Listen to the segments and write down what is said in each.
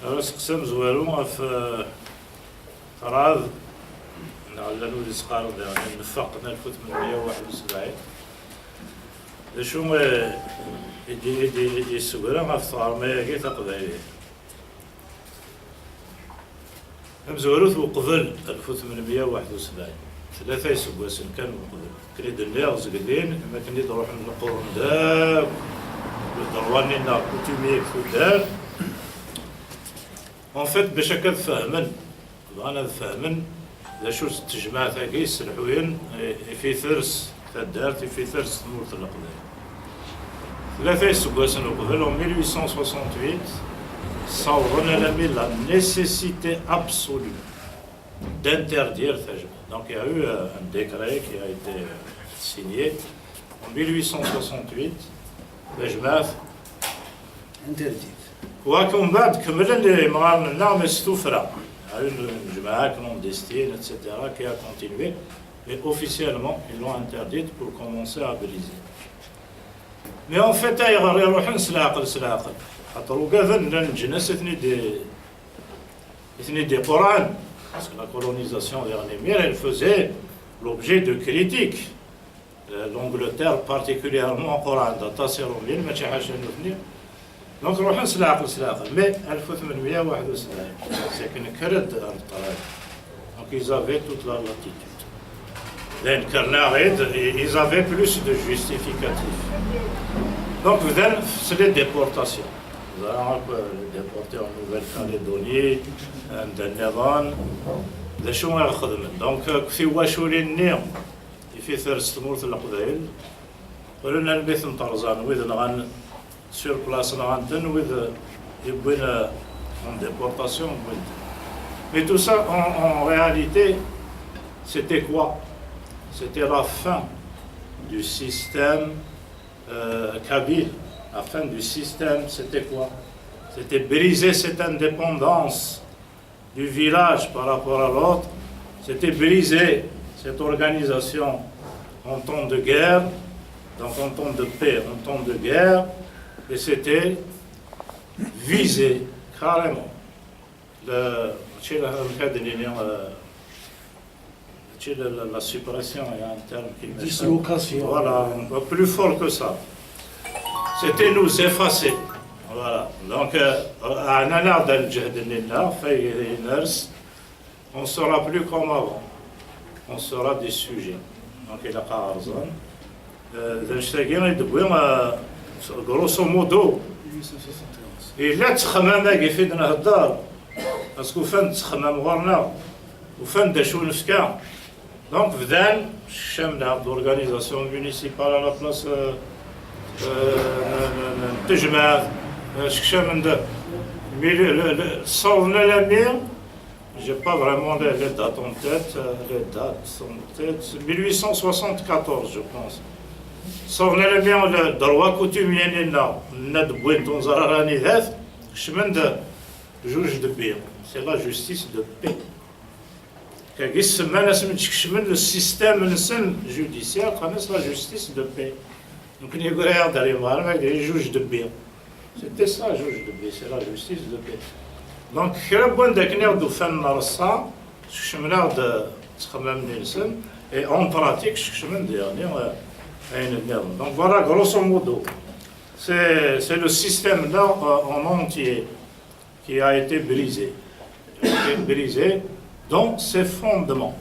سقسم زوالو في طراز على نولي سقارض يعني نفقنا 1871 شو يدي السويرة ما في طارمية كي تقبايلية مزوروث وقبل 1871 ثلاثة يسواسن كانوا قبل كريد النير زقلين ما كني نروح نقرن داك الدرواني نا كوتوميك في الدار اون فيت باش هكا تفهمن بغانا تفهمن لا شو تجمع ثاقي السلحوين في ثرس الدار في ثرس تمورت القبائل ثلاثة يسواسن وقبل en 1868 صورنا la nécessité absolue d'interdire Tajma. Donc il y a eu un décret qui a été signé en 1868, Tajma interdit. وكم بعد كملنا اللي مغارنا نعم استفرا. Il y a eu une Jama'a clandestine, etc., qui a continué, mais officiellement ils l'ont interdite pour commencer à briser. Mais en fait, il y a eu سلاقل. خاطر وكذا الجنس اثني دي قرآن. Parce que la colonisation dernière, elle faisait l'objet de critiques. L'Angleterre particulièrement en Coran, d'Atasserou bien, mais c'est haché nous. Donc, on a سلاقل. Mais 1871, c'est qu'une crête à l'Artaï. Donc, ils avaient toute la latitude. Ils avaient plus de justificatifs. Donc, c'est les déportations. Vous avez déporté en Nouvelle-Calédonie, d'Annevan, de Chouar Khadman. Donc, في واشولين نيم في ثرس تمورت القبائل قلنا البيت نطرزان وإذا نغان سور بلاص نغان وإذا يبوينا en déportation. Mais tout ça, en réalité, c'était quoi? C'était la fin du système kabyle. La fin du système, c'était quoi? C'était briser cette indépendance du village par rapport à l'autre. C'était briser cette organisation en temps de guerre, donc en temps de paix, en temps de guerre, et c'était viser carrément la suppression, il y a un terme qui me dislocation. Voilà, plus fort que ça. C'était nous effacer. Voilà. Donc, on ne sera plus comme avant. On sera des sujets. Donc, il a pas raison. Grosso modo, il a تخمامك يفيدنا الدار. باسكو فين تخمام غورنا وفين داشو نسكا. Donc, بدان شمنا l'organisation municipale à la place تجمع شكشا من ده صورنا لامير j'ai pas vraiment les dates en tête, les dates sont peut-être 1874 je pense صورنا لامير الدروا كوتوميين لنا ندبوين تنظر راني ذات شمن ده جوج دبير c'est la justice de paix كي يسمى ناس من شكشمن السيستم نسن جوديسيال قناص la justice de paix. Donc, il y a des juges de paix. C'était ça, juge de paix, c'est la justice de paix. Donc, il y a beaucoup de gens qui ont et en pratique, donc voilà, grosso modo, c'est le système là en entier qui a été brisé. Dans ses fondements.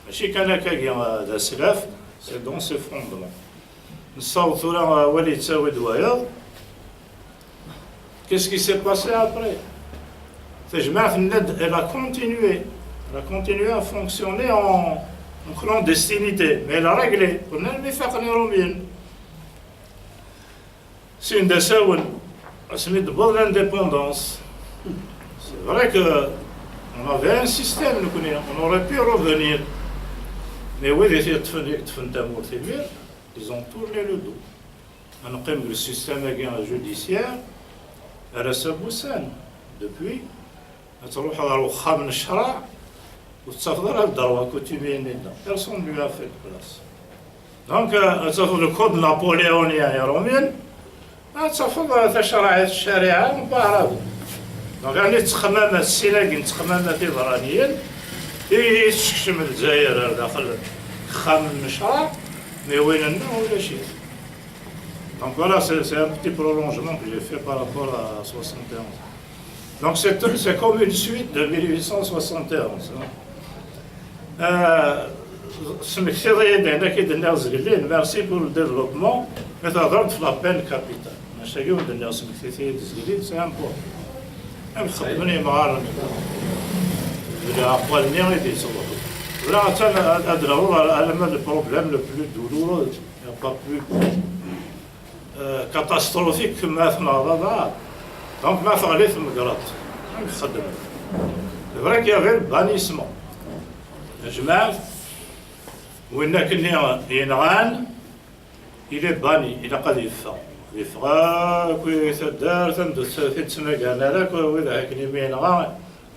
C'est dans ses fondements. Qu'est-ce qui s'est passé après? Elle a continué à fonctionner en clandestinité, mais elle a réglé. C'est une des seules de bonne indépendance. C'est vrai qu'on avait un système, on aurait pu revenir. Mais oui, ils ont tourné le dos. Le système judiciaire reste à Boussan. Depuis, personne ne lui a fait de place. Donc, le code napoléonien et romain, الشريعة مبارك دونك راني تخمم السيناكي نتخمم في برانيين يتشكشم الجزائر داخل خام المشروع مي وين لنا ولا شي. Donc voilà, c'est un petit prolongement que j'ai fait par rapport à 71. Donc c'est comme une suite de 1871. Merci pour le développement, mais ça donne la peine capitale. C'est important. خدمني معارض إلى أقوالني غير يصوروا ولا أنا أدروا le problème le plus douloureux, il n'y a pas plus catastrophique que ما هذا. Donc ما فعلي في المقراط نخدم. C'est vrai qu'il y avait le bannissement. يا جماعة وين كنا ينغان il est banni, il a قد يفهم. En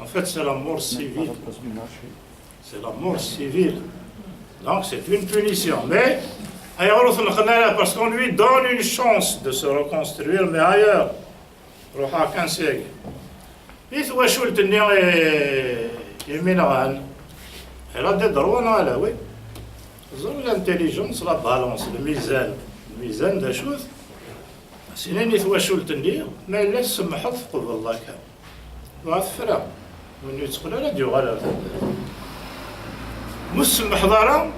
fait, c'est la mort civile. C'est la mort civile. Donc, c'est une punition. Mais, parce qu'on lui donne une chance de se reconstruire, mais ailleurs. Elle a des droits, là, oui. L'intelligence, la balance, le mizan des choses. سنين يتواشول تندير ما إلا سمحت قبل الله كان وغفرا وإنه يتقول على ديو غالا مسمح ضارا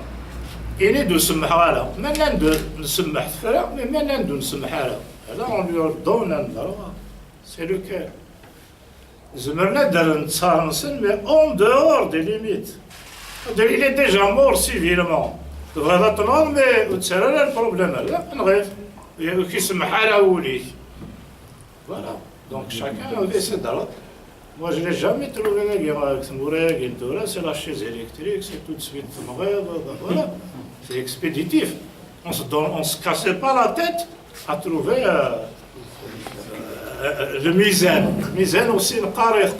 إني دو سمح غالا ما نندو نسمح فرا ما نندو نسمح على هذا on lui ordonne un droit c'est le cas زمرنا دار نتصار نسن mais en dehors des limites il est déjà mort civilement devrait attendre mais تسرى le problème là نغير qui se mahara ouli. Voilà. Donc chacun avait ses droits. Moi je n'ai jamais trouvé la guerre avec Moureg, c'est la chaise électrique, c'est tout de suite voilà. C'est expéditif. On se cassait pas la tête à trouver le mizan. Le mizan aussi, le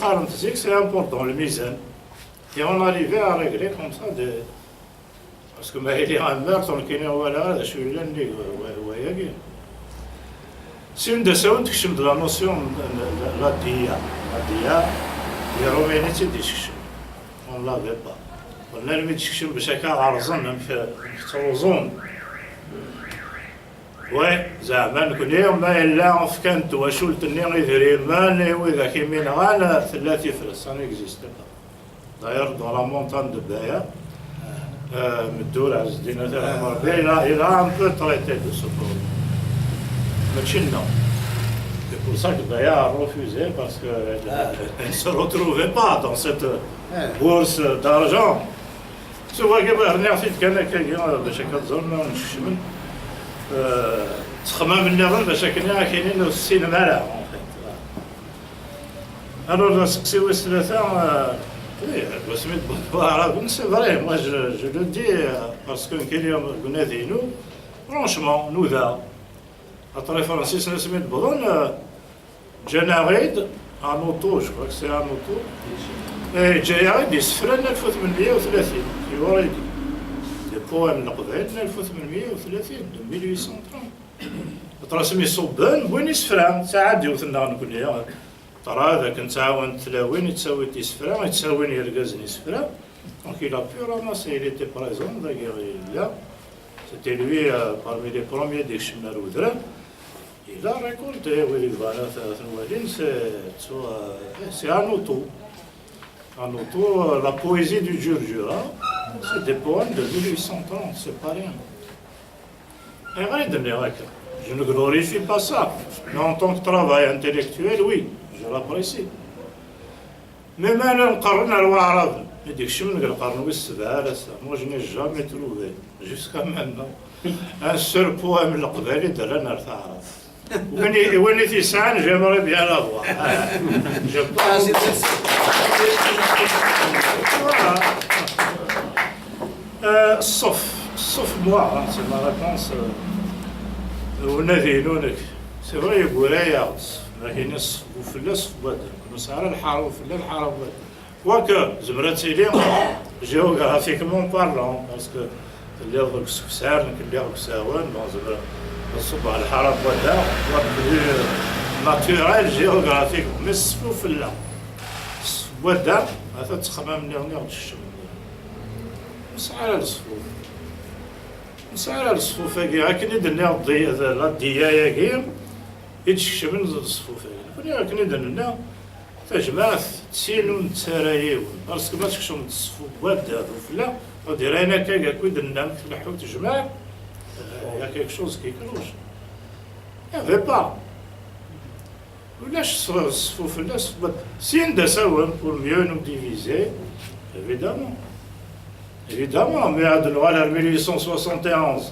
qaran, c'est important, le mizan. Et on arrivait à régler comme ça des... Parce que il y a un meurtre, on le je suis là, c'est une des choses que de la notion de la dia. La dia, les Romains étaient discussions. On ne l'avait pas. On a mis discussion de chacun à raison, même fait sur zone. Ouais, زعما كنا ما إلا فكانت وشول تنين غير مان وإذا كيمين غانا ثلاثة فرس ça n'existe pas. D'ailleurs dans la montagne de Baya, Mdour Azdin il a un peu traité de ce problème. Mais non. C'est pour ça que Baya a refusé parce qu'elle ne se retrouvait pas dans cette bourse d'argent. Tu vois que dernière fois كان كاين باش كتزورنا ونشمل تخمم النظام باش كنا كاينين السينما لا en fait. Alors c'est الثلاثة بسميت بالعربي c'est vrai moi je le dis parce que كاين قنادينو franchement nous là après Francis سميت بلون جناريد en auto je crois que c'est en auto جاي يسفر لنا 1830 في وريدي دي بوام القبائل 1830 1830 ترسمي صبان وين يسفران ساعات ديوثنا نقول لها ترى هذا كنت تعاون تلاوين يتساوي تيسفران يتساوين يرقازن يسفران donc il a pu ramasser il était présent d'ailleurs c'était lui parmi les premiers des Chimnaroudra il a récolté oui voilà c'est un auto. En auto, la poésie du Djurdjura, c'est des poèmes de 1830, c'est pas rien. Et rien de miracle. Je ne glorifie pas ça. Mais en tant que travail intellectuel, oui, je l'apprécie. Mais même le Qarn al-Wa'arab, moi je n'ai jamais trouvé, jusqu'à maintenant, un seul poème l'Aqbali de l'Anar Ta'arab. When it is signed, j'aimerais bien l'avoir. Je pense. Voilà. Sauf moi, hein, c'est ma réponse. C'est vrai, il y a لكن وفي النصف بدل مسار الحرب وفي الحرب quoique زمرت اليوم géographiquement parlant parce que اللي يضرب سفسار اللي يضرب ساوان زمرت الصبح الحرب بدل naturel, géographique, mais الصفوف لا. السوادة هذا تخمم نير الشم. مسعر الصفوف. مسعر الصفوف هكي هكني درنا لا الدياية كي يتشكش من الصفوف هكي. هكني درنا تجمع تسيلون تسرايون. باسكو ما تشكشوا من الصفوف وادة وفلا. وديرينا كي درنا تلحو تجمع. Il y a quelque chose qui cloche. Il n'y avait pas. Si on pour mieux nous diviser, évidemment. Évidemment, mais à 1871,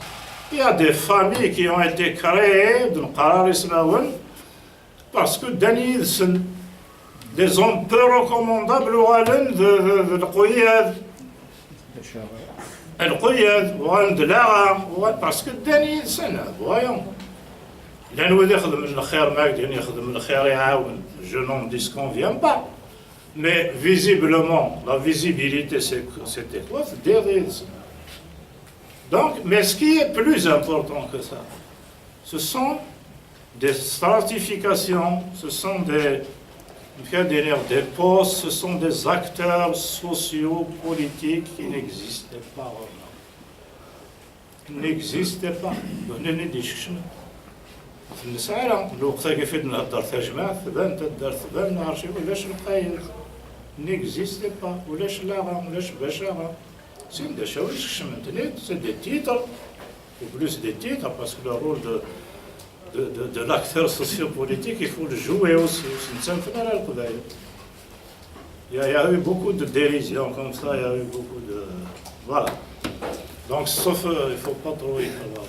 il y a des familles qui ont été créées parce que des hommes peu recommandables de القياد وعند العام باسكو داني سنة فوايون لأنه إذا يخدم الخير ما يقدر يخدم الخير يعاون je n'en disconviens pas mais visiblement la visibilité c'était quoi derrière ça donc mais ce qui est plus important que ça ce sont des stratifications ce sont des postes, ce sont des acteurs sociaux, politiques qui n'existaient pas vraiment. Ils n'existaient pas. دونني دي شكشنا. في المسألة الوقت كيف نهضر تجمع ثبان تدار ثبان نعرف ولاش القايد. n'existait pas. ولاش لاغا ولاش بشاغا. C'est des choses que je maintenais, c'est des titres, ou plus des titres, parce que le rôle de l'acteur sociopolitique, il faut le jouer aussi. Il y a eu beaucoup de dérision comme ça, il y a eu beaucoup de... Voilà. Donc, sauf, il ne faut pas trop y avoir.